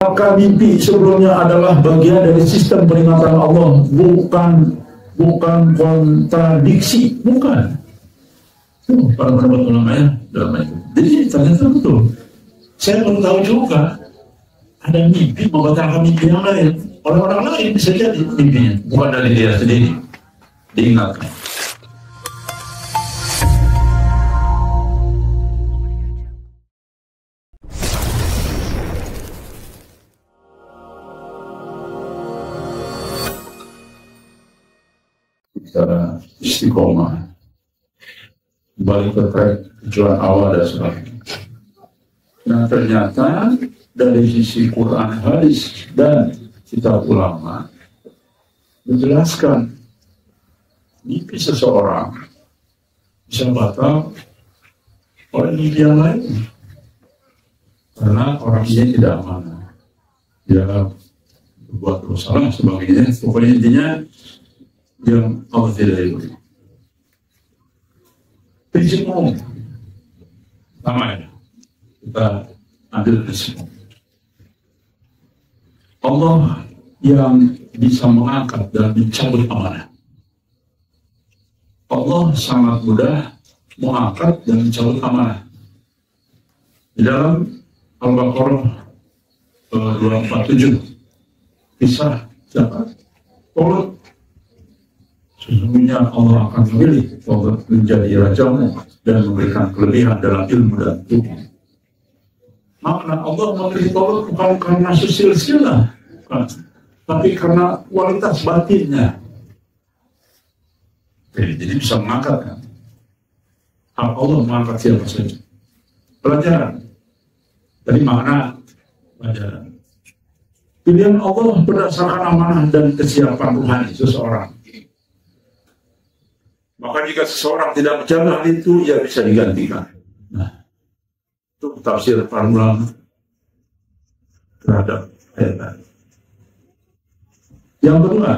Maka mimpi sebelumnya adalah bagian dari sistem peringatan Allah, bukan kontradiksi, bukan. Itu para pendapat ulama ya dalam itu. Jadi ternyata betul. Saya baru tahu juga ada mimpi membatalkan mimpi yang lain. Oleh orang lain bisa jadi mimpinya, bukan dari dia sendiri. Diingatkan. Secara istiqomah kembali ke track tujuan awal dan sebagainya. Nah ternyata dari sisi Quran, hadis dan kitab ulama menjelaskan mimpi seseorang bisa batal oleh mimpi yang lain karena orang ini tidak amanah, dia berbuat dosa dan sebagainya. Pokoknya intinya yang Allah tidak ridhoi. Prinsip umum sama ya, kita ambil prinsip umum. Allah yang bisa mengangkat dan mencabut amanah. Allah sangat mudah mengangkat dan mencabut amanah. Di dalam Al-Baqarah 247 kisah siapa? Tolut. Sesungguhnya Allah akan memilih Tolut menjadi rajamu dan memberikan kelebihan dalam ilmu dan tubuh. Makna Allah memilih Tolut bukan karena silsilah, tapi karena kualitas batinnya. Jadi bisa mengangkat kan? Allah mengangkat siapa saja. Pelajaran dari makna pelajaran. Pilihan Allah berdasarkan amanah dan kesiapan rohani seseorang. Maka jika seseorang tidak menjaga hal itu, ya bisa digantikan. Nah, itu tafsir para ulama terhadap ayat. Yang kedua,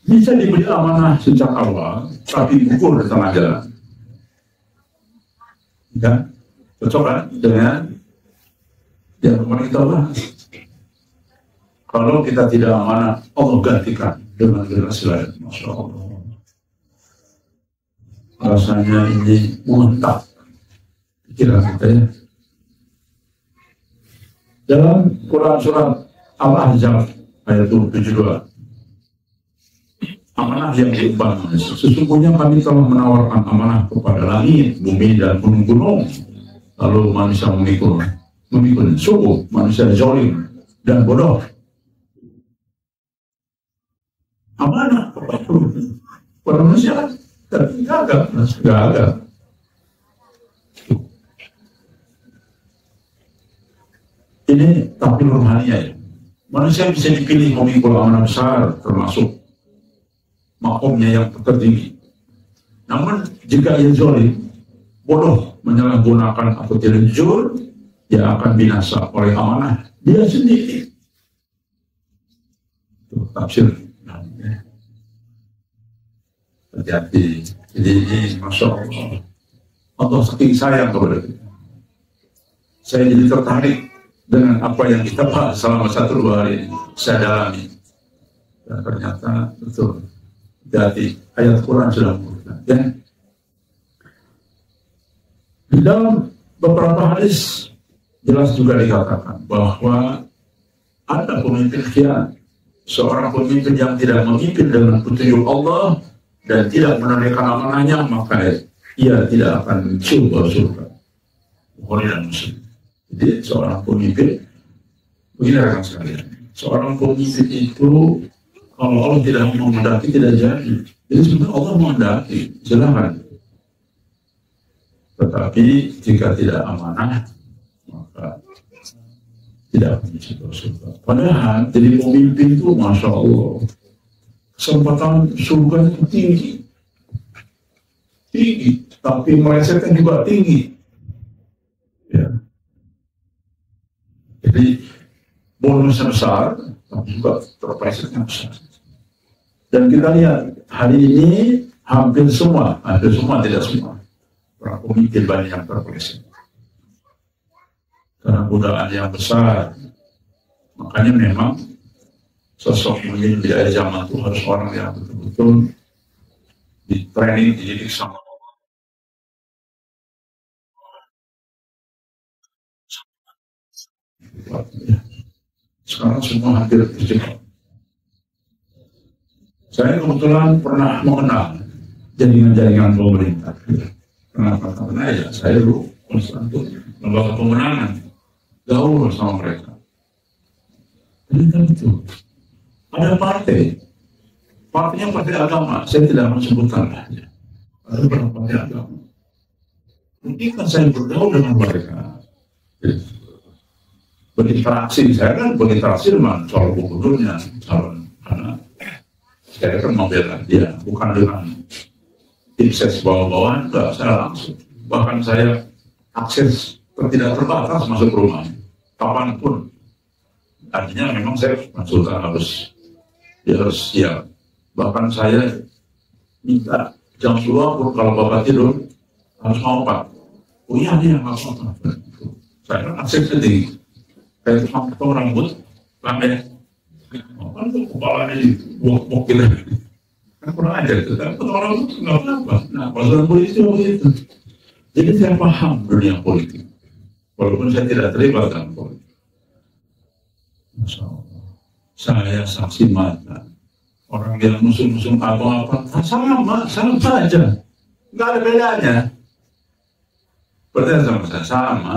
bisa diberi amanah sejak awal, tapi gugur di tengah jalan. Ya, cocok kan dengan yang kemarin kita bahas. Kalau kita tidak amanah, Allah gantikan dengan generasi lain. Masya Allah. Rasanya ini mengentak pikiran kita ya. Dalam Quran surat Al-Ahzab ayat 72, amanah yang diemban, sesungguhnya kami telah menawarkan amanah kepada langit, bumi, dan gunung-gunung. Lalu manusia memikul. Sungguh manusia zalim dan bodoh. Amanah kepada manusia kan gagal. Ini tapi rohaninya ya. Manusia bisa dipilih memikul amanah besar, termasuk makomnya yang tertinggi. Namun jika ia zalim, bodoh, menyalahgunakan atau tidak jujur, dia akan binasa oleh amanah dia sendiri. Itu tafsir. Hati-hati. Jadi ini Masya Allah, Allah saking sayang kepada kita. Saya jadi tertarik dengan apa yang kita bahas selama 1-2 hari saya dalami. Dan ternyata betul. Jadi ayat Quran sudah mengatakan ya. Di dalam beberapa hadis jelas juga dikatakan bahwa ada pemimpin khianat, seorang pemimpin yang tidak memimpin dengan petunjuk Allah dan tidak menunaikan amanahnya, maka ia tidak akan mencium surga. Bukhari dan Muslim. Jadi seorang pemimpin, begini rekan sekalian, seorang pemimpin itu kalau Allah tidak menghendaki tidak jadi. Jadi sebenarnya Allah menghendaki, silakan. Tetapi jika tidak amanah, maka tidak bisa surga. Padahal jadi pemimpin itu Masya Allah, kesempatan surga itu tinggi, tapi melesetnya juga tinggi. Ya. Jadi bonusnya besar, tapi juga terplesetnya besar. Dan kita lihat hari ini hampir semua tidak semua, para pemimpin banyak yang terpleset. karena godaan yang besar. Makanya memang sosok pemimpin di akhir zaman itu harus orang yang betul-betul di training, dididik sama Allah. Sekarang semua hampir terjebak. Saya kebetulan pernah mengenal jaringan-jaringan pemerintah. Kenapa? Karena ya saya dulu untuk lembaga pemenangan gaul sama mereka. Jadi kan itu ada partainya partai agama. Saya tidak menyebutkan aja. Ada beberapa partai agama. Ketika saya bergaul dengan mereka, berinteraksi, saya kan berinteraksi dengan calon gubernurnya, calon anak. Saya kan membela dia, bukan dengan tim ses bawah-bawahan, enggak, saya langsung. Bahkan saya akses tidak terbatas masuk rumah, kapanpun. Artinya memang saya konsultan harus siap. Bahkan saya minta jam 2 pun kalau bapak tidur harus mau Pak. Oh iya dia nggak apa-apa. Saya kan akses tinggi. Saya cuma potong rambut, lambe. Kan tuh kepalanya buak-buak gitu. Kan kurang ajar itu. Tapi potong rambut nggak apa-apa. Nah persoalan politik itu begitu. Jadi saya paham dunia politik. Walaupun saya tidak terlibat dalam politik. Masya Allah. Saya saksi mata. Orang yang musuh-musuh apa-apa, sama saja. Nggak ada bedanya. Berarti sama saya, sama.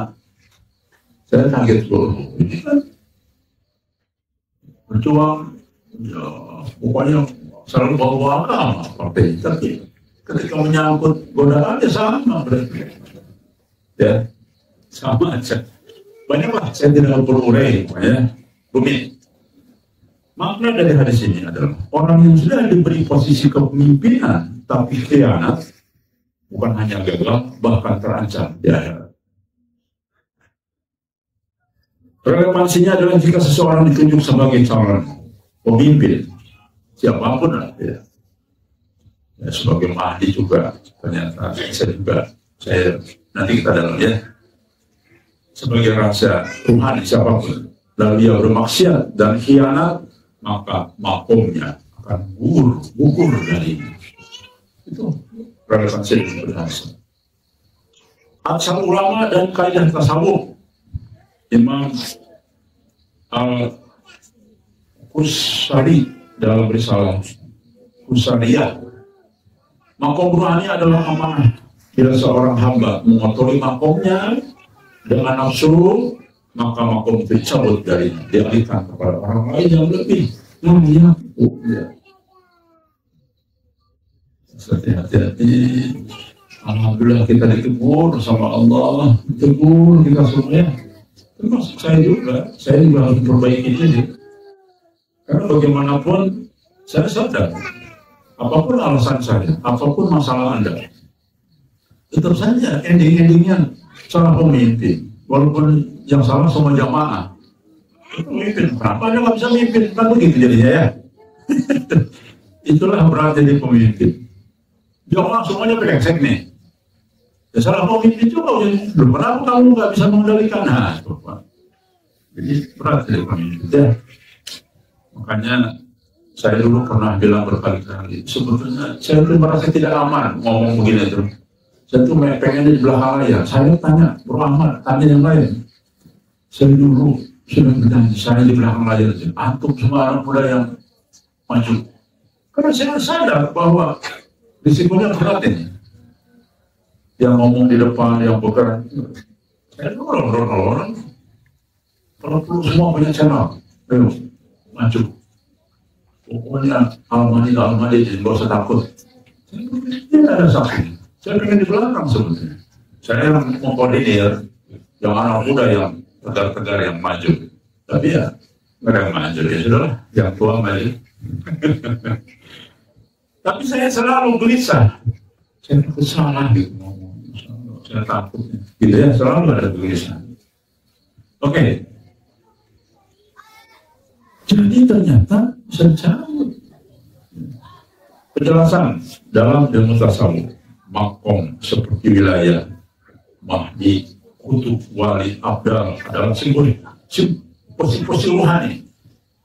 Saya kaget loh. Ini kan berjuang, ya, pokoknya selalu bawa agama, partai. Tapi ketika menyangkut godaan, ya sama berarti. Ya, sama aja. Banyaklah, saya tidak perlu urai, ya. Bumi. Makna dari hadis ini adalah orang yang sudah diberi posisi kepemimpinan tapi khianat, bukan hanya gagal, bahkan terancam di akhirat. Relevansinya adalah jika seseorang ditunjuk sebagai calon pemimpin, siapapun lah, ya. Ya, sebagai Mahdi juga, ternyata saya nanti kita dalam ya, sebagai raja Tuhan siapapun, lalu dia bermaksiat dan khianat, maka makomnya akan gugur dari itu. Relevansi yang berhasil. Asal ulama dan kaidah tasawuf Imam Al-Qusari dalam risalah Qusariyah, makom rohani adalah amanah. Bila seorang hamba mengotori makomnya dengan nafsu, maka makom dicabut dari dialihkan kepada orang lain yang lebih layak. Hati-hati. Alhamdulillah kita ditegur sama Allah, ditegur kita semuanya. Termasuk saya juga harus memperbaiki ini. Karena bagaimanapun saya sadar, apapun alasan saya, apapun masalah Anda, tetap saja ending-endingnya salah pemimpin. Walaupun yang salah semua jamaah. Pemimpin, kenapa Anda nggak bisa mimpin? Kan begitu jadinya ya. Itulah berat jadi pemimpin. Jamaah semuanya brengsek nih. Ya salah pemimpin juga. Kenapa kamu nggak bisa mengendalikan? Nah, jadi berat jadi pemimpin. Ya. Makanya saya dulu pernah bilang berkali-kali, sebetulnya saya tuh merasa tidak aman ngomong begini terus. Saya tuh pengen di belakang layar. Saya tanya, Bro Ahmad, tanya yang lain. Saya dulu sudah berjanji, saya di belakang layar. Antum semua anak muda yang maju. Karena saya sadar bahwa risikonya berat ini. Yang ngomong di depan, yang bergerak. Saya dulu orang. Kalau perlu semua punya channel. Ayo, maju. Pokoknya Almadi, nggak usah takut. Tidak ada sakit. Saya pengen di belakang sebetulnya. Saya mau koordinir yang anak muda yang tegar-tegar yang maju. Tapi ya nggak ada yang maju, ya sudahlah, yang tua maju. Tapi saya selalu gelisah. Saya takut salah gitu ngomong. Saya takut. Gitu ya, selalu ada gelisah. Oke. Jadi ternyata bisa dicabut. Penjelasan dalam ilmu tasawuf. Makom seperti wilayah Mahdi, kutub, wali, abdal adalah simbol posisi rohani.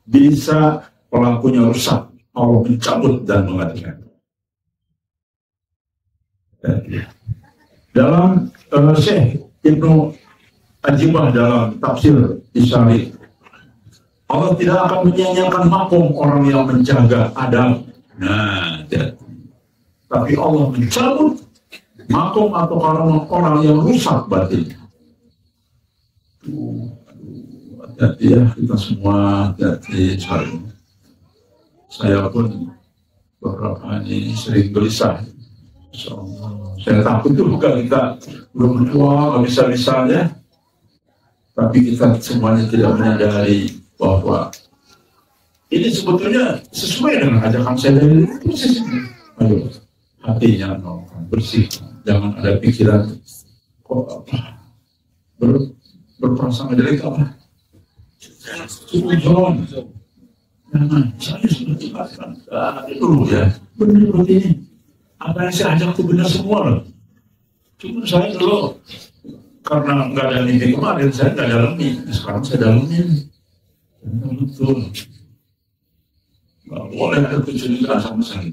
Bisa pelakunya rusak, Allah mencabut dan menggantikan. Dalam Syekh Ibnu Ajibah dalam tafsir Isyari, Allah tidak akan menyanyiakan makom orang yang menjaga adab. Nah, tapi Allah mencabut makom atau orang yang rusak batin. Hati-hati ya, kita semua hati-hati. Saya pun beberapa hari ini sering gelisah. Saya takut juga kita belum tua, nggak bisa-bisanya. Tapi kita semuanya tidak menyadari bahwa ini sebetulnya sesuai dengan ajakan saya dari proses ini. Ayo, hatinya bersih, jangan ada pikiran kok apa berprasangka jelek apa. Sujon, jangan. Saya sudah jelaskan dulu ya, benar begini. Apa yang saya ajak itu benar semua loh. Cuma saya dulu karena nggak ada mimpi kemarin, saya nggak dalami. Sekarang saya dalamin. Betul. Nggak boleh ada kecurigaan sama saya.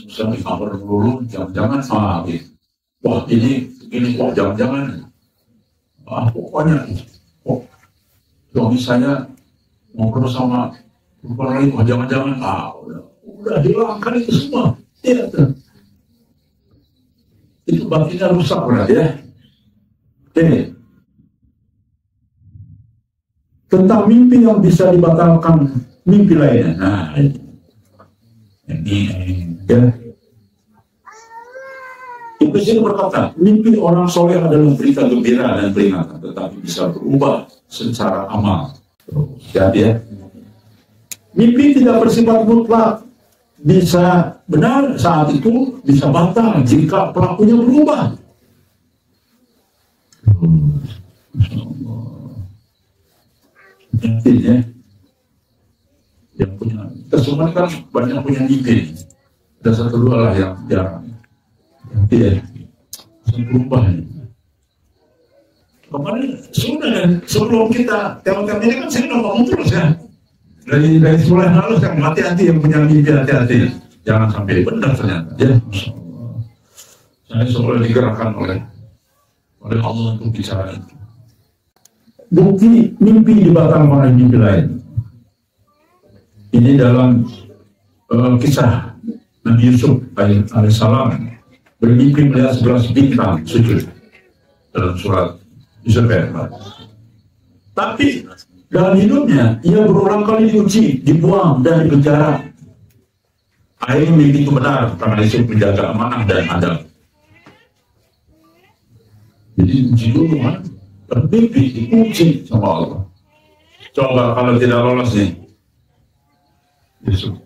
Misalnya kabar dulu, jangan-jangan gitu. Wah ini, wah jangan-jangan. Pokoknya, suami saya ngobrol sama perempuan lain, wah jangan-jangan. Udah hilangkan itu semua. Ya, itu batinnya rusak berarti ya. Ini tentang mimpi yang bisa dibatalkan mimpi lainnya. Nah, ini ya. Ibnu Sina berkata, mimpi orang soleh adalah berita gembira dan peringatan, tetapi bisa berubah secara amal. Jadi ya, mimpi tidak bersifat mutlak. Bisa benar saat itu, bisa batal jika pelakunya berubah. Intinya yang punya, kita semua kan banyak punya mimpi. Ada satu dua lah yang tidak berubah. Kemarin sudah kan sebelum kita tema-tema ini kan saya udah ngomong terus ya. Dari sebulan lalu yang hati-hati yang punya mimpi, hati-hati jangan sampai benar ternyata ya. Saya seolah digerakkan oleh Allah untuk bicara itu. Bukti mimpi dibatalkan oleh mimpi lain. Ini dalam kisah Nabi Yusuf alaihissalam bermimpi melihat 11 bintang sujud dalam surat Yusuf ayat 4. Tapi dalam hidupnya, ia berulang kali diuji, dibuang, dan dipenjara. Akhirnya mimpi itu benar, karena Yusuf menjaga amanah dan adab. Jadi uji dulu, bermimpi, diuji sama Allah. Coba kalau tidak lolos nih,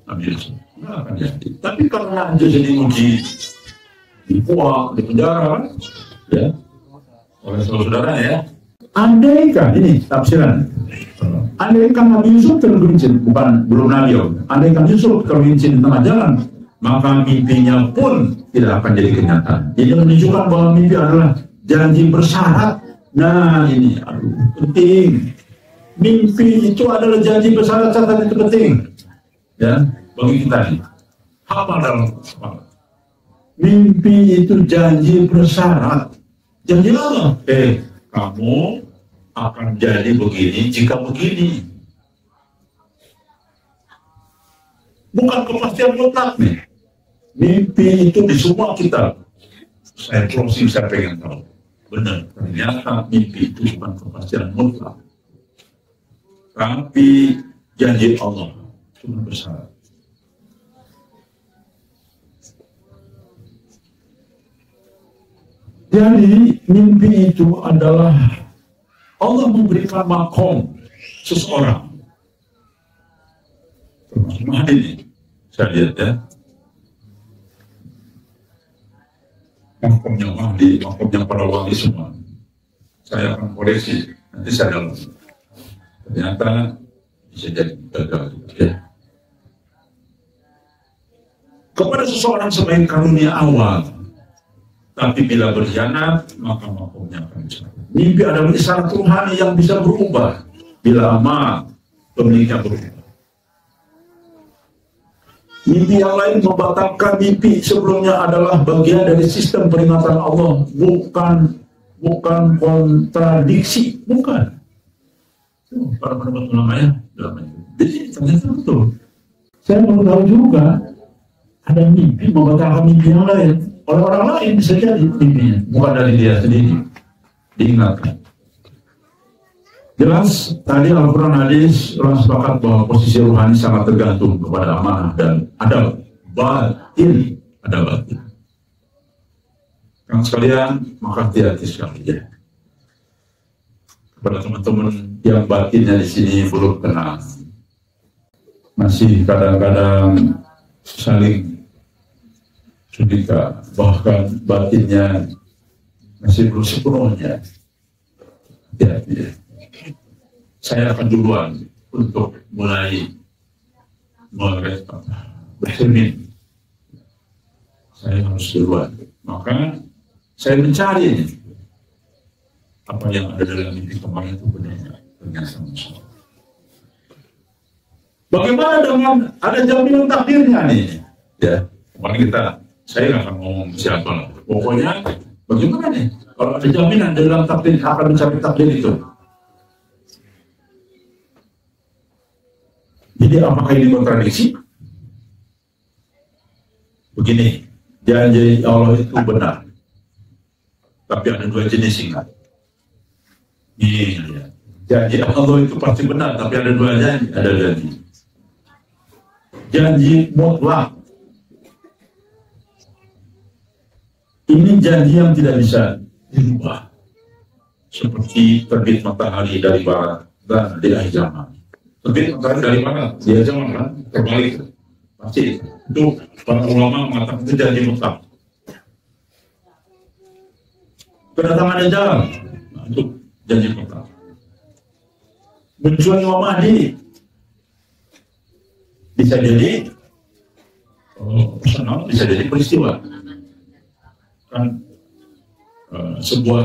Nabi Yusuf, nggak akan jadi. Tapi karena dia jadi uji, dibuang, dipenjara, ya, oleh saudara ya. Andaikan ini tafsiran. Andaikan Nabi Yusuf tergelincir, belum Nabi, andaikan Yusuf tergelincir di tengah jalan, maka mimpinya pun tidak akan jadi kenyataan. Ini menunjukkan bahwa mimpi adalah janji bersyarat. Nah ini penting. Mimpi itu adalah janji bersyarat, catatan itu penting. Ya, bagi kita nih. Apa dalam semangat? Mimpi itu janji bersyarat. Janji apa? Kamu akan jadi begini jika begini. Bukan kepastian mutlak nih. Mimpi itu di semua kita. Saya closing, saya pengen tahu. Benar, ternyata mimpi itu bukan kepastian mutlak. Tapi janji Allah cuma bersyarat. Jadi mimpi itu adalah Allah memberikan makom seseorang. Nah ini saya lihat ya, makomnya Mahdi, makomnya para wali semua. Saya akan koreksi, nanti saya dalam. Ternyata bisa jadi gagal ya. Kepada seseorang selain karunia awal, Tapi bila berkhianat, maka makomnya akan jatuh. Mimpi adalah isyarat rohani yang bisa berubah bila amal pemiliknya berubah. Mimpi yang lain membatalkan mimpi sebelumnya adalah bagian dari sistem peringatan Allah, bukan kontradiksi, bukan. Para pendapat ulama ya, jadi ternyata betul. Saya baru tahu juga ada mimpi membatalkan mimpi yang lain. Oleh orang lain bisa jadi mimpinya, bukan dari dia sendiri. Diingatkan. Jelas tadi Al-Quran hadis orang sepakat bahwa posisi rohani sangat tergantung kepada amanah dan ada batin, Kan sekalian, maka hati-hati sekali ya. Kepada teman-teman yang batinnya di sini belum kenal, masih kadang-kadang saling curiga, bahkan batinnya masih belum sepenuhnya. Ya. Saya akan duluan untuk mulai bercermin. Saya harus duluan. Maka saya mencari apa yang ada dalam mimpi kemarin itu benarnya ternyata masalah. Bagaimana dengan ada jaminan takdirnya nih? Ya, kemarin saya nggak akan ngomong siapa. Pokoknya bagaimana nih? Kalau ada jaminan dalam takdir akan mencapai takdir itu. Jadi apakah ini kontradiksi? Begini, janji Allah itu benar. Tapi ada dua jenis ingat. Ini ya. Janji Allah itu pasti benar, tapi ada dua janji. Ada janji mutlak. Ini janji yang tidak bisa dirubah. Seperti terbit matahari dari barat dan di akhir zaman. Terbit matahari dari barat, di akhir zaman kan terbalik. Pasti itu para ulama mengatakan itu janji mutlak. Kedatangan Dajjal, nah, itu janji mutlak. Munculnya Imam Mahdi bisa jadi personal, bisa jadi peristiwa. Kan sebuah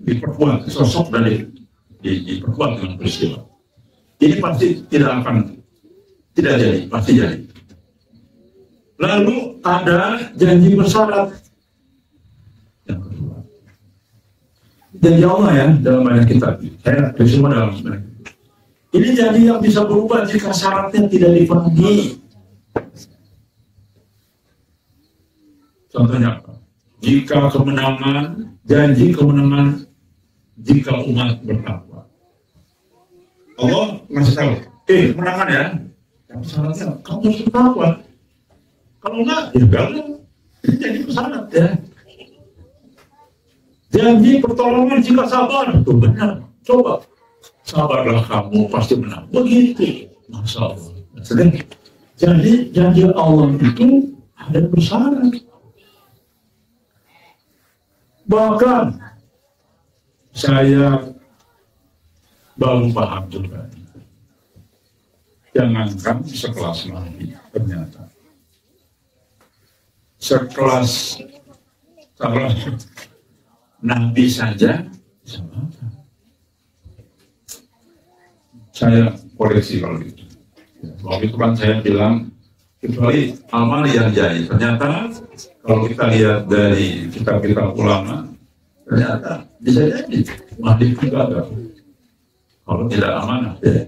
diperkuat sosok dan diperkuat dengan peristiwa. Ini pasti tidak jadi, pasti jadi. Lalu ada janji bersyarat. Yang kedua, janji Allah ya dalam banyak kitab. Saya semua dalam sebenarnya. Ini janji yang bisa berubah jika syaratnya tidak dipenuhi. Contohnya apa? Jika janji kemenangan jika umat bertakwa. Allah masih tahu, kemenangan ya, tapi syaratnya kamu harus bertakwa. Kalau enggak, ya gagal. Ini janji bersyarat ya. Janji pertolongan jika sabar, itu benar. Coba, sabarlah kamu pasti menang. Begitu, Masya Allah. Jadi janji Allah itu ada bersyarat. Bahkan saya baru paham juga. Jangankan sekelas Nabi, ternyata sekelas Nabi saja sama. Saya koreksi kalau gitu. Waktu itu kan saya bilang kecuali amal yang jadi. Ternyata kalau kita lihat dari kitab-kitab ulama, ternyata bisa jadi Mahdi juga ada. Kalau tidak amanah, ya.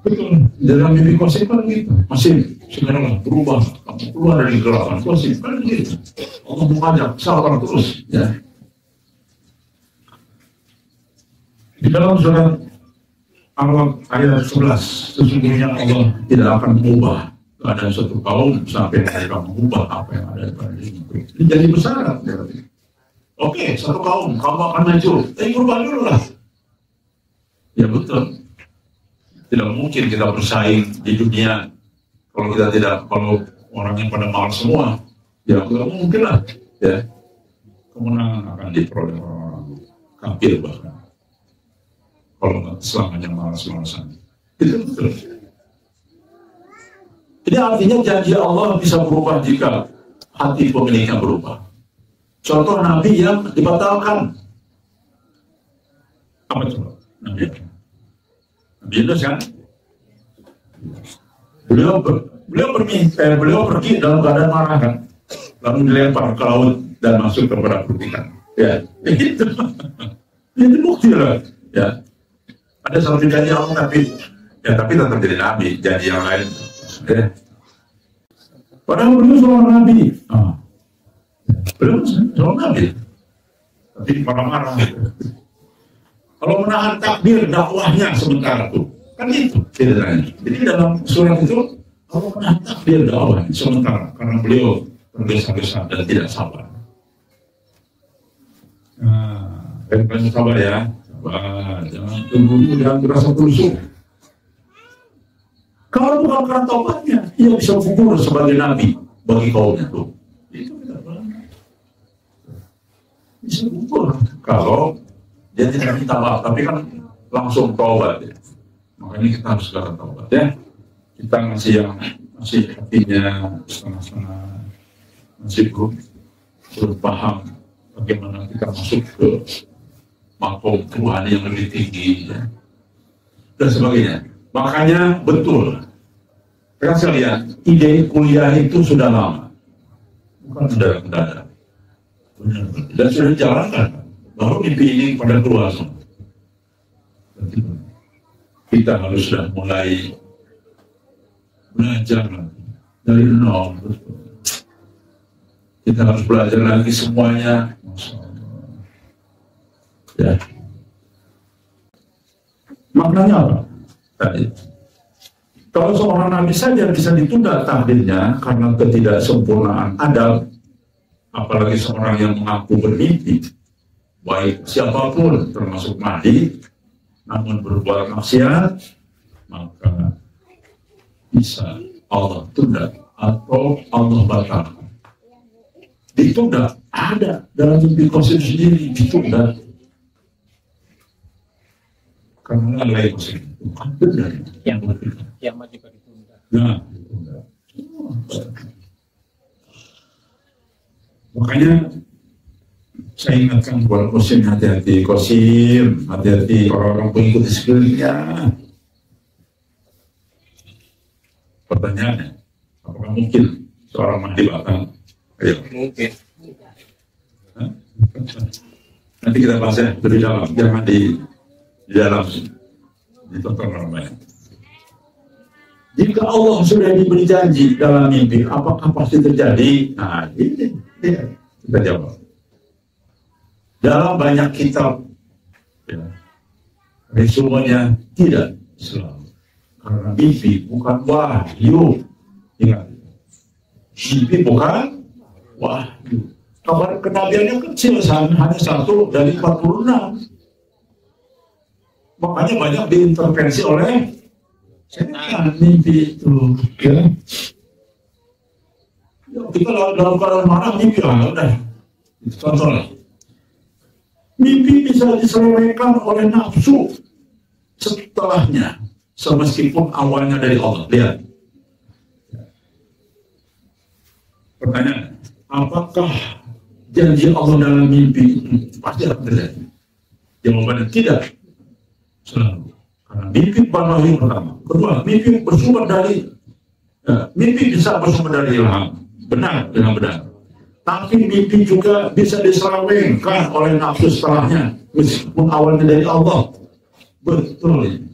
Betul. Dalam mimpi kosip kan gitu. Masih sebenarnya berubah. Kamu keluar dari gerakan kosip kan gitu. Allah mengajak sabar terus. Ya. Di dalam surat Al-Baqarah ayat 11, sesungguhnya Allah tidak akan mengubah keadaan suatu kaum sampai mereka mengubah apa yang ada pada diri. Ini jadi bersyarat. Oke, satu kaum, kamu akan maju. Berubah dulu lah. Ya betul. Tidak mungkin kita bersaing di dunia kalau orangnya pada malas semua. Ya tidak mungkin lah. Ya. Kemenangan akan diperoleh orang kafir bahkan. Kalau nggak selamanya malas-malasan. Itu betul. Ini artinya janji Allah bisa berubah jika hati pemiliknya berubah. Contoh Nabi yang dibatalkan. Apa coba? Nabi Yunus kan? Beliau pergi dalam keadaan marah kan, lalu dilempar ke laut dan masuk kepada perutikan. Ya, itu bukti lah. Ya, ada satu janji Allah tapi tetap jadi nabi, janji yang lain. Ya. Padahal beliau seorang nabi. Beliau seorang nabi, tapi marah-marah. Kalau menahan takdir dakwahnya sementara tuh, kan itu ceritanya. Jadi dalam surat itu Allah menahan takdir dakwahnya sementara karena beliau tergesa-gesa dan tidak sabar. Banyak sabar ya, sabar, jangan tunggu, jangan berasa tusuk. Kalau bukan karena taubatnya, ia bisa gugur sebagai nabi bagi kaumnya tuh. Itu tidak benar. Bisa gugur kalau dia tidak minta maaf, tapi kan langsung taubat ya. Makanya kita harus segera taubat ya. Kita masih hatinya setengah-setengah, masih belum paham bagaimana kita masuk ke makom Tuhan yang lebih tinggi ya. Dan sebagainya. Makanya betul, kan saya lihat ide kuliah itu sudah lama, bukan sudah mendadak, dan sudah dijalankan. Baru mimpi ini pada keluar semua. Kita harus sudah mulai belajar dari nol. Kita harus belajar lagi semuanya. Masya Allah. Ya. Maknanya apa? Tadi. Kalau seorang nabi saja bisa ditunda takdirnya karena ketidaksempurnaan adab, apalagi seorang yang mengaku bermimpi, baik siapapun termasuk Mahdi, namun berbuat maksiat, maka bisa Allah tunda atau Allah batalkan. Ditunda ada dalam mimpi Qasim sendiri, ditunda karena lain Qasim bukan benar yang juga ditunda. Nah, ditunda. Makanya saya ingatkan kepada Qasim, hati-hati Qasim, hati-hati orang-orang pengikut di sekelilingnya. Pertanyaannya, apakah mungkin seorang Mahdi batal? Ayo. Mungkin. Hah? Nanti kita bahas ya lebih dalam, jangan di dalam, ditonton orang banyak. Jika Allah sudah diberi janji dalam mimpi, apakah pasti terjadi? Nah, ini kita jawab. Dalam banyak kitab, ya, resumenya tidak selalu. Karena mimpi bukan wahyu. Ingat, mimpi bukan wahyu. Kabar kenabiannya kecil, hanya 1 dari 46. Makanya banyak diintervensi oleh setan mimpi itu. Ya. Kita dalam keadaan marah mimpi lah, udah. Contoh lah. Mimpi bisa diselewengkan oleh nafsu setelahnya, semeskipun awalnya dari Allah. Lihat. Pertanyaan, apakah janji Allah dalam mimpi pasti akan terjadi? Jawabannya tidak selalu. Karena mimpi bukan wahyu pertama. Kedua, mimpi bersumber dari mimpi bisa bersumber dari ilham. Benar, dengan benar. Tapi mimpi juga bisa diselewengkan oleh nafsu setelahnya, meskipun awalnya dari Allah. Betul.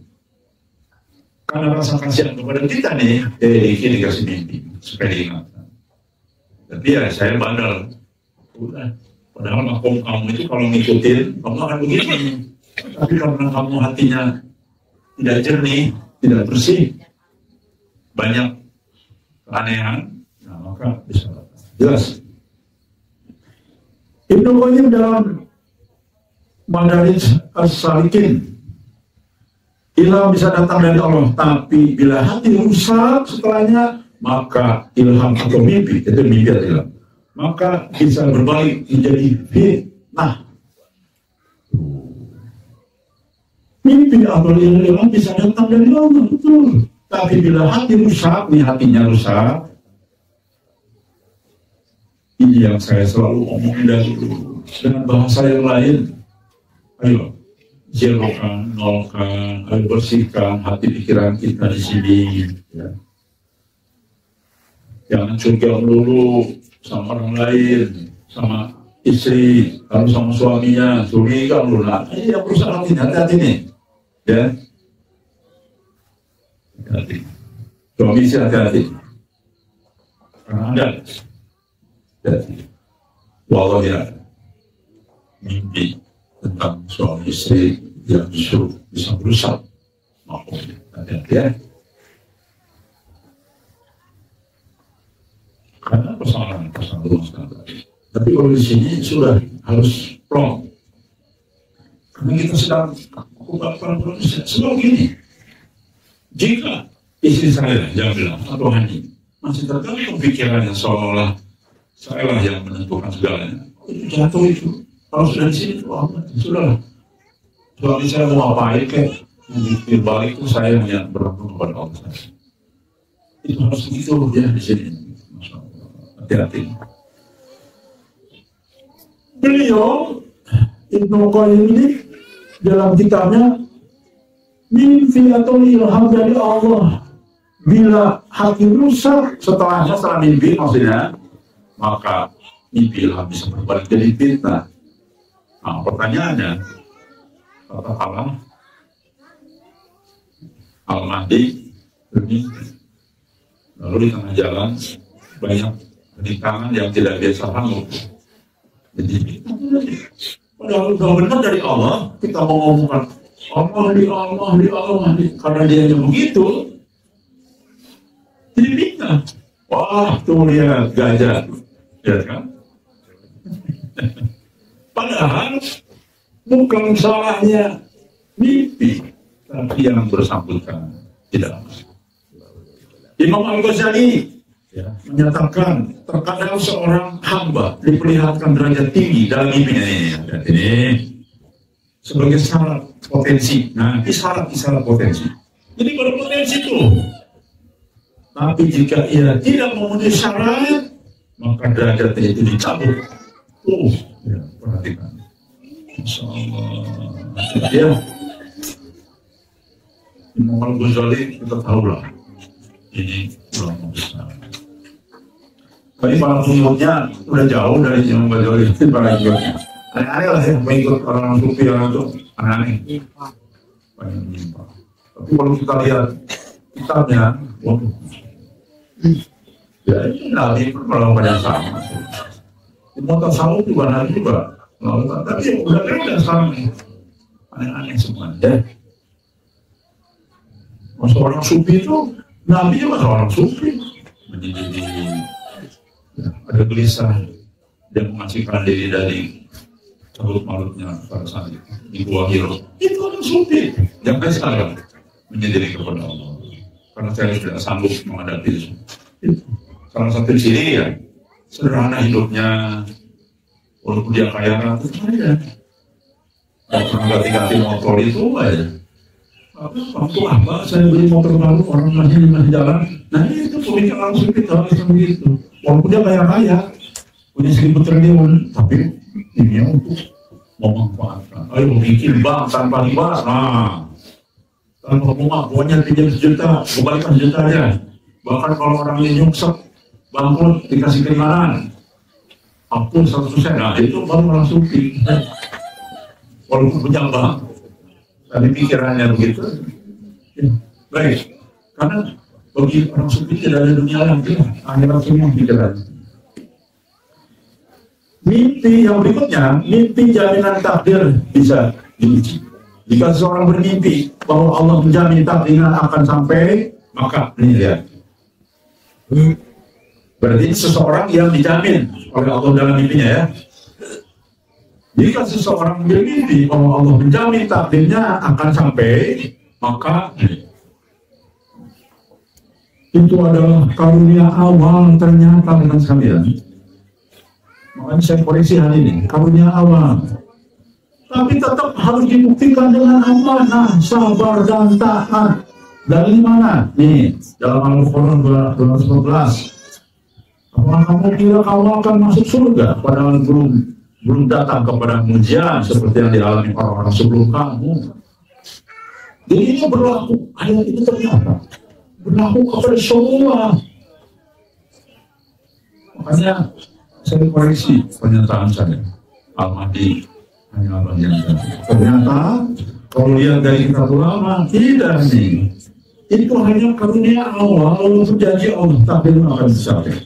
Karena rasa kasihan kepada kita nih, ini dikasih mimpi supaya diingatkan. Tapi ya saya bandel. Udah. Padahal makom kamu itu kalau ngikutin, kamu akan begini. Tapi karena kamu hatinya tidak jernih, tidak bersih, banyak keanehan, nah maka bisa jelas. Ibnu Qayyim dalam Madarij As-Salikin, ilham bisa datang dari Allah, tapi bila hati rusak setelahnya, maka ilham atau mimpi, itu mimpi atau ilham, maka bisa berbalik menjadi fitnah. Mimpi atau ilham bisa datang dari Allah, betul. Tapi bila hati rusak, nih hatinya rusak, Ini yang saya selalu omongin dari dulu. Dengan bahasa yang lain, ayo zerokan, nolkan, ayo bersihkan hati pikiran kita di sini. Ya. Jangan curiga dulu sama orang lain, sama istri, kalau sama suaminya, curiga dulu. Nah, ini yang berusaha hati-hati nih, ya. Hati-hati. Suami istri hati-hati. Karena Anda jadi walau ya mimpi tentang suami istri yang justru bisa merusak maupun hati-hati ya. Karena persoalan rumah tangga. Tapi kalau di sini sudah harus plong. Karena kita sedang para produsen. Sebab gini, jika istri saya yang bilang atau Hani masih tergantung pikirannya seolah-olah saya lah yang menentukan segalanya. Itu jatuh itu. Kalau sudah di sini, sudah. Suami saya mau ngapain kek, di balik itu saya yang bergantung kepada Allah. Itu harus begitu ya di sini. Hati-hati. Beliau Ibnu Qayyim ini dalam kitabnya mimpi atau ilham dari Allah. Bila hati rusak setelah mimpi maksudnya, maka mimpi ilham bisa berbalik jadi fitnah. Nah, pertanyaannya, katakanlah Al-Mahdi bermimpi, lalu di tengah jalan banyak rintangan yang tidak biasa hangus. Jadi, padahal sudah benar dari Allah, kita mau ngomongkan Allah, karena dia yang begitu, jadi fitnah. Wah, tuh lihat gajah, ya kan? Padahal bukan salahnya mimpi, tapi yang bersangkutan tidak. Imam Al-Ghazali menyatakan terkadang seorang hamba diperlihatkan derajat tinggi dalam mimpinya ini sebagai syarat potensi. Nah, isyarat potensi. Jadi pada potensi itu. Tapi jika ia tidak memenuhi syarat, maka derajatnya itu dicabut. Ya, perhatikan. Insyaallah. Ya. Imam Al-Ghazali kita tahu lah. Ini ulama besar. Tapi para pengikutnya udah jauh dari Imam Ghazali. Para pengikutnya aneh-aneh lah ya, mengikut orang sufi yang itu aneh-aneh. Tapi kalau kita lihat kitabnya, waduh. Ya ini nanti melakukan yang sama. Imam tasawuf juga nanti juga melakukan, tapi udah sama. Aneh-aneh semua. Ya. Masa orang sufi itu, Nabi juga orang sufi. Menjadi ada gelisah, dia mengasihkan diri dari carut-marutnya pada saat itu di Gua Hiro. Itu orang sufi. Jangan sekarang menyendiri kepada Allah. Karena saya tidak sanggup menghadapi itu. Salah satu ciri ya, sederhana hidupnya, walaupun dia kaya ratu saja. Kalau pernah ganti-ganti motor itu aja. Waktu apa saya beli motor baru, orang masih jalan. Nah itu pemikiran langsung kita langsung gitu. Walaupun dia kaya, punya 1.000 triliun, tapi ini untuk memanfaatkan. Ayo bikin bank tanpa riba, nah. Tanpa bunga, pokoknya pinjam 1 juta, kembalikan 1 juta aja. Bahkan kalau orang ini nyungsep, bangkrut, dikasih keringanan, ampun 100%, nah itu baru orang sufi. Walaupun punya bank, tapi pikirannya begitu. Ya, baik, karena bagi orang sufi tidak ada dunia lagi, akhirat semua pikirannya. Mimpi yang berikutnya, mimpi jaminan takdir bisa diuji. Jika seorang bermimpi bahwa Allah menjamin takdirnya akan sampai, maka ini lihat. Berarti seseorang yang dijamin oleh Allah dalam mimpinya ya. Jika seseorang bermimpi bahwa Allah menjamin takdirnya akan sampai, maka itu adalah karunia awal ternyata dengan sekalian. Makanya saya koreksi hal ini, karunia awal. Tapi tetap harus dibuktikan dengan amanah, sabar dan taat. Dari mana? Nih, dalam Al-Quran 214. Apakah kamu kira kamu akan masuk surga padahal belum datang kepada ujian seperti yang dialami orang-orang sebelum kamu? Jadi ini berlaku, ayat ini ternyata berlaku kepada semua. Makanya saya koreksi pernyataan saya. Al-Mahdi hanya Allah yang tahu. Ternyata kalau lihat dari kitab ulama, tidak nih. Itu hanya karunia Allah, untuk janji Allah takdir akan dicapai.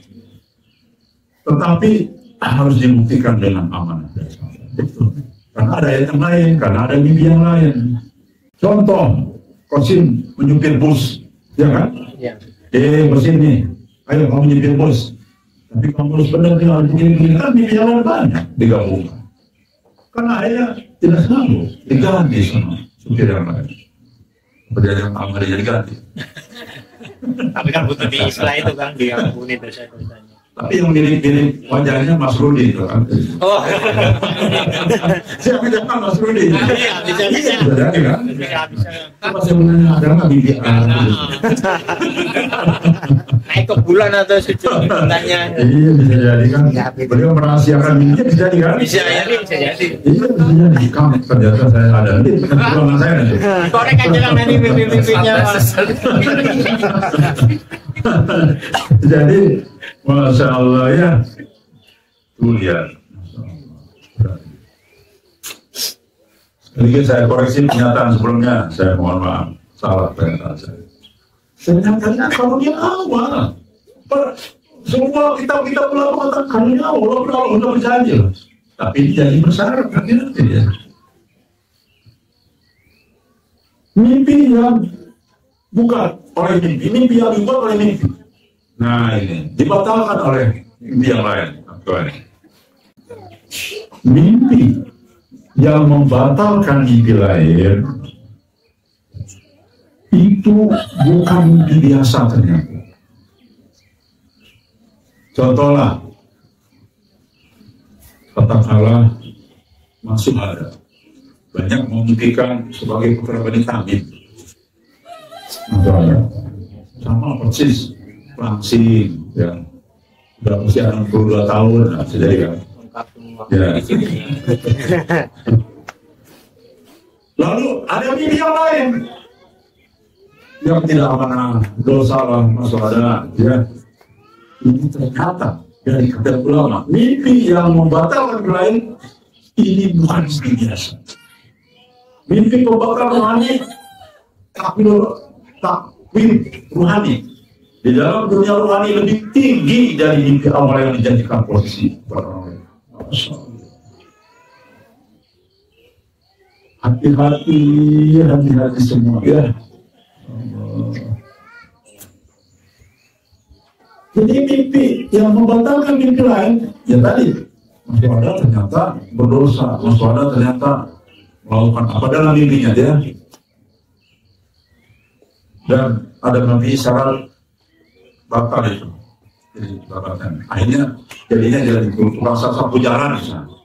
Tetapi harus dibuktikan dengan amanah. Karena ada yang lain, karena ada mimpi yang lain. Contoh, Kosim menyupir bus, ya kan? Ya. Mesin nih, ayo kamu nyupir bus. Tapi kamu harus benar tinggal begini, kan mimpi yang lain banyak digabungkan. Karena ayah tidak sanggup diganti sama supir yang lain. Berdasarkan amal dia diganti. Tapi kan butuh di istilah itu kan, diampuni dosa dosanya. Tapi yang mirip-mirip wajahnya Mas Rudi itu kan. Oh. Siapa jangan Mas Rudi? Iya, bisa. Jadi kan? Bisa. Apa saya menanya ada nggak bibi? Naik ke bulan atau sejumlahnya. Iya bisa jadi kan. Beliau merahasiakan mimpi bisa jadi kan? Bisa jadi. Iya bisa jadi. Kamu ternyata saya ada nanti peruangan saya nanti. Korek aja lah nanti mimpi-mimpinya. Jadi Masya Allah ya. Tuh lihat. Sedikit saya koreksi pernyataan sebelumnya. Saya mohon maaf. Salah pernyataan saya. Sebenarnya kalau dia awal. Semua kita ulama mengatakan karunia Allah kalau udah berjanji. Tapi jadi bersyarat kan ya. Mimpi yang bukan oleh mimpi yang dibuat oleh mimpi. Nah ini dibatalkan oleh mimpi yang lain. Mimpi yang membatalkan mimpi lain itu bukan mimpi biasa ternyata. Contohlah, katakanlah masuk ada banyak memimpikan sebagai putra Bani Tamim. Sama persis langsing ya udah usia 62 tahun nah, jadi kan ya. Lalu ada mimpi yang lain yang tidak amanah dosa lah masalah ya ini ternyata dari kata ulama mimpi yang membatalkan lain ini bukan mimpi biasa mimpi pembatal rohani takwim rohani. Di dalam dunia rohani lebih tinggi dari mimpi awal yang dijanjikan posisi orang-orang. Hati-hati semua ya. Jadi mimpi yang membatalkan mimpi lain, ya tadi masih ada ternyata berdosa, masih ada ternyata melakukan apa dalam mimpinya dia. Dan ada mimpi syarat batal itu, jadi batalkan. Akhirnya jadinya jadi rasa sapu jalan misalnya.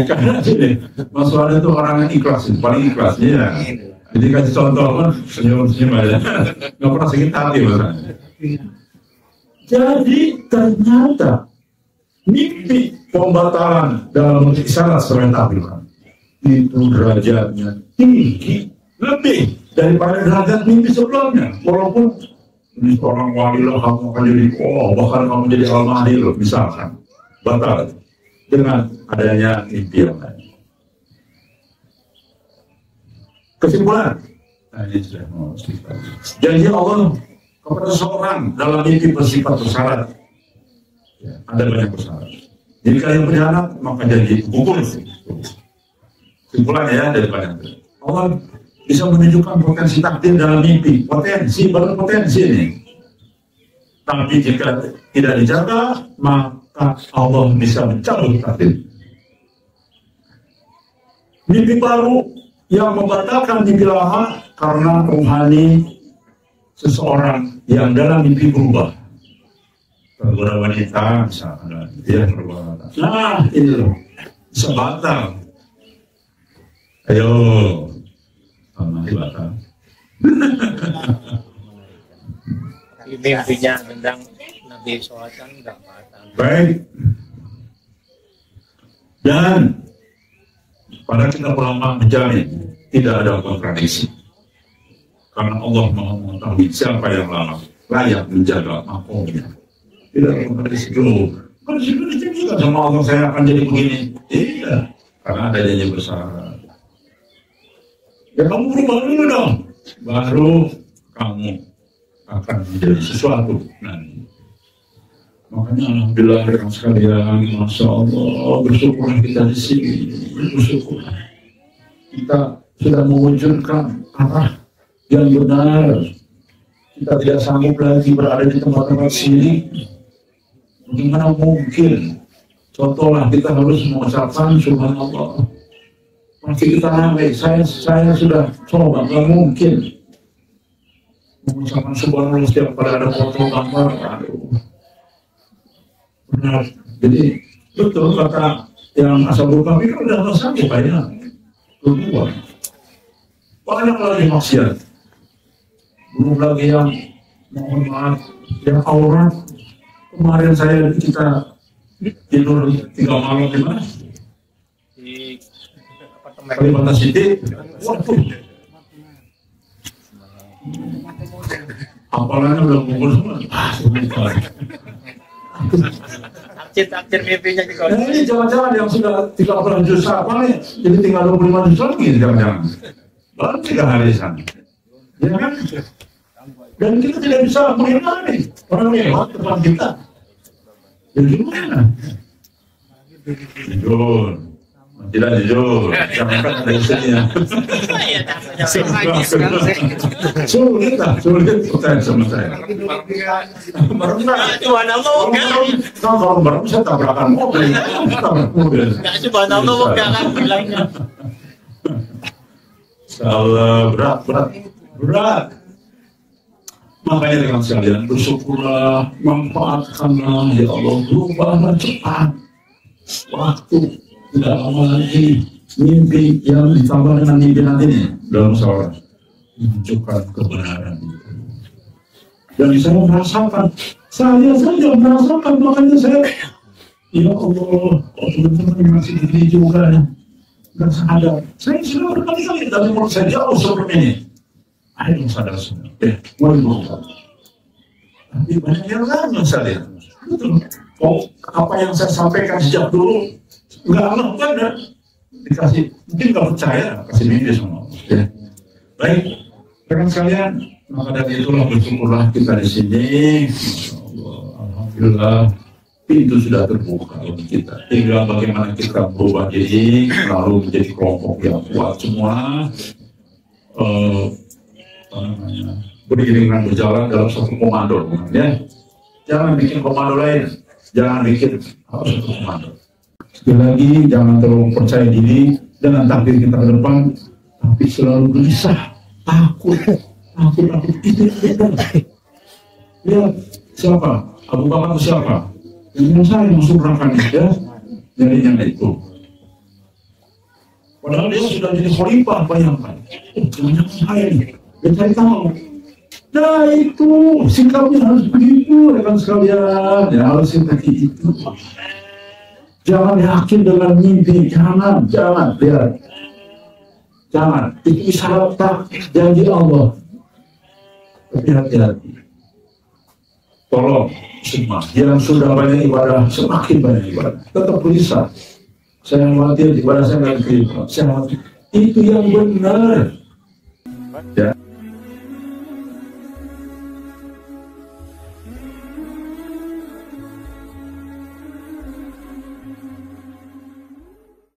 Karena sini Mas Wada itu orang yang ikhlas, paling ikhlas ya. Jadi kasih contoh kan senyum-senyum aja, nggak pernah sakit hati misalnya. Jadi ternyata mimpi pembatalan dalam isyarat serentak itu derajatnya tinggi lebih daripada derajat mimpi sebelumnya. Walaupun ini seorang wali lah kamu akan jadi bahkan kamu jadi al-mahdi loh misalkan batal dengan adanya mimpi yang lain. Kesimpulan, ini sudah mau cerita. Janji Allah kepada seseorang dalam mimpi bersifat bersyarat. Ya, ada banyak bersyarat. Jadi kalian berkhianat maka janji hukum. Kesimpulan ya daripada Allah bisa menunjukkan potensi takdir dalam mimpi, potensi berpotensi ini. Tapi jika tidak dijaga, maka Allah bisa mencabut takdir. Mimpi baru yang membatalkan mimpi lama karena rohani seseorang yang dalam mimpi berubah. Beberapa wanita misalnya dia berubah. Nah ini loh bisa batal. Ayo, batal. Mimpinya tentang Nabi sholat kan nggak batal. Baik. Dan pada kita ulama menjamin tidak ada kontradiksi. Karena Allah mengetahui siapa yang layak menjaga makomnya. Tidak ada kontradiksi dulu. Kalau sudah juga sama Allah saya akan jadi begini. Tidak. Karena ada janji besar. Ya kamu berubah dulu dong. Baru kamu akan menjadi sesuatu nanti. Makanya alhamdulillah rekan sekalian, masya Allah, bersyukur kita di sini, bersyukur kita sudah mewujudkan arah yang benar. Kita tidak sanggup lagi berada di tempat-tempat sini. Bagaimana mungkin? Contohlah kita harus mengucapkan subhanallah. Pasti kita ramai. Saya sudah coba, nggak mungkin mengucapkan subhanallah setiap pada ada foto gambar. Aduh. Benar. Jadi betul kata yang Ashabul Kahfi kan udah sanggup banyak kedua. Banyak lagi maksiat. Belum lagi yang mohon maaf yang aurat. Kemarin kita tidur 3 malam di mana? Di apartemen. Kalimantan City. Waduh. Apalagi udah ngumpul semua. Takdir mimpinya juga. Nah, ini jangan-jangan yang sudah 30 juta apa nih? Jadi tinggal 25 juta lagi jangan-jangan. Baru 3 hari sana. Ya kan? Dan kita tidak bisa menghindari orang lewat depan kita. Jadi gimana? Jujur. Tidak jujur. Jangan kan ada isinya. Sulit percaya sama saya. Kalau baru saya tabrakan mobil. Nggak cuma nama nggak akan bilangnya. Salah berat. Makanya dengan sekalian bersyukurlah, manfaatkanlah ya Allah, berubahlah cepat. Waktu tidak lama lagi mimpi yang ditambah dengan mimpi nanti dalam sholat menunjukkan kebenaran itu. Dan saya merasakan, saya saja merasakan, makanya saya ya Allah, kok teman-teman masih begini juga ya. Dan sadar, saya sudah berkali-kali dari mulut saya jauh sebelum ini. Ayo sadar semua, mulai berubah. Tapi banyak yang lain saya. Betul. Oh, apa yang saya sampaikan sejak dulu nggak benar. Dikasih, mungkin nggak percaya, kasih mimpi semua. Ya. Baik, rekan sekalian, maka dari itulah bersyukurlah kita di sini. Alhamdulillah, pintu sudah terbuka untuk kita. Tinggal bagaimana kita berubah diri, lalu menjadi kelompok yang kuat semua. Beriringan berjalan dalam satu komando, ya. Jangan bikin komando lain, jangan bikin satu komando. Sekali lagi, jangan terlalu percaya diri dengan takdir kita ke depan, tapi selalu gelisah, takut itu. Lihat siapa? Abu Bakar itu siapa? Yang saya yang surahkan ya, jadinya itu. Padahal dia sudah jadi khalifah, bayangkan. Jangan saya nih. Dan saya tahu, nah itu sikapnya harus begitu, rekan sekalian, ya harus seperti itu. Jangan yakin dengan mimpi, jangan lihat, jangan. Itu isyarat tak janji Allah. Tapi hati-hati. Tolong semua yang sudah banyak ibadah, semakin banyak ibadah, tetap bisa. Saya khawatir ibadah saya nggak diterima. Saya khawatir itu yang benar. Ya.